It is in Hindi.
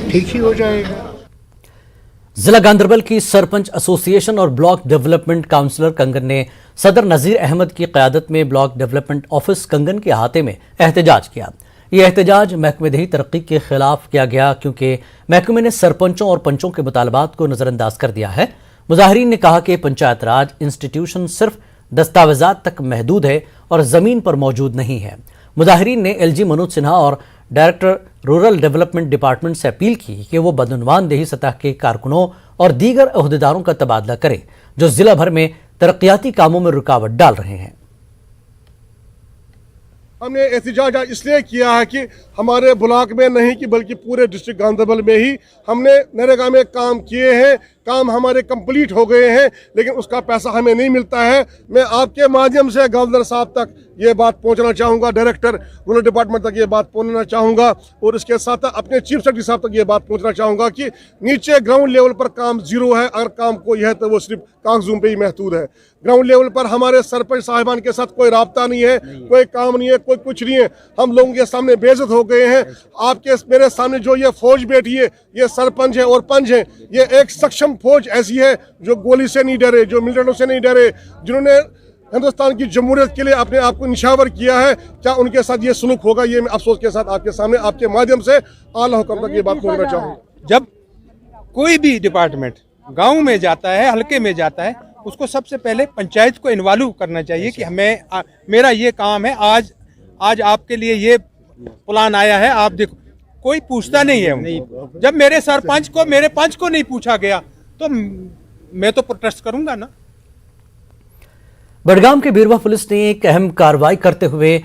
ठीक ही हो जाएगा। जिला गांधरबल की सरपंच एसोसिएशन और ब्लॉक डेवलपमेंट काउंसिलर कंगन ने सदर नजीर अहमद की क़यादत में ब्लॉक डेवलपमेंट ऑफिस कंगन के अहाते में एहतजाज किया। यह एहतजाज महकमे दही तरक्की के खिलाफ किया गया क्योंकि महकमे ने सरपंचों और पंचों के मुतालबात को नजरअंदाज कर दिया है। मुजाहिरीन ने कहा कि पंचायत राज इंस्टीट्यूशन सिर्फ दस्तावेजात तक महदूद है और जमीन पर मौजूद नहीं है। मुजाहिरीन ने LG मनोज सिन्हा और डायरेक्टर रूरल डेवलपमेंट डिपार्टमेंट से अपील की कि वो बदउनवानदेही सतह के कारकुनों और दीगर अहदेदारों का तबादला करें जो जिला भर में तरक्याती कामों में रुकावट डाल रहे हैं। हमने एहतजाज इसलिए किया है कि हमारे ब्लॉक में नहीं कि बल्कि पूरे डिस्ट्रिक्ट गांधरबल में ही हमने नरेगा में काम किए हैं, काम हमारे कंप्लीट हो गए हैं, लेकिन उसका पैसा हमें नहीं मिलता है। मैं आपके माध्यम से गवर्नर साहब तक ये बात पहुंचना चाहूँगा, डायरेक्टर रूरल डिपार्टमेंट तक ये बात पहुंचना चाहूँगा और इसके साथ अपने चीफ सेक्रेटरी साहब तक ये बात पहुंचना चाहूँगा कि नीचे ग्राउंड लेवल पर काम जीरो है। अगर काम कोई है तो वो सिर्फ कागजों पे ही महदूद है। ग्राउंड लेवल पर हमारे सरपंच साहिबान के साथ कोई राब्ता नहीं है, कोई काम नहीं है, कोई कुछ नहीं है। हम लोगों के सामने बेइज्जत हो गए हैं। आपके मेरे सामने जो ये फौज बैठी है, ये सरपंच है और पंच है। ये एक सक्षम फौज ऐसी है जो गोली से नहीं डरे, जो मिलिटेंटों से नहीं डरे, जिन्होंने हिंदुस्तान की जमहूरियत के लिए अपने आप को निशावर किया है। क्या उनके साथ ये सलूक होगा? ये मैं अफसोस के साथ आपके सामने आपके माध्यम से आला हुक्म तक ये बात पहुंचना चाहूँगा। जब कोई भी डिपार्टमेंट गांव में जाता है, हल्के में जाता है, उसको सबसे पहले पंचायत को इन्वॉल्व करना चाहिए कि मेरा ये काम है, आज आपके लिए ये प्लान आया है, आप देखो। कोई पूछता नहीं है उनको। जब मेरे सरपंच को, मेरे पंच को नहीं पूछा गया तो मैं तो प्रोटेस्ट करूंगा ना। बडगाम के बीरवा पुलिस ने एक अहम कार्रवाई करते हुए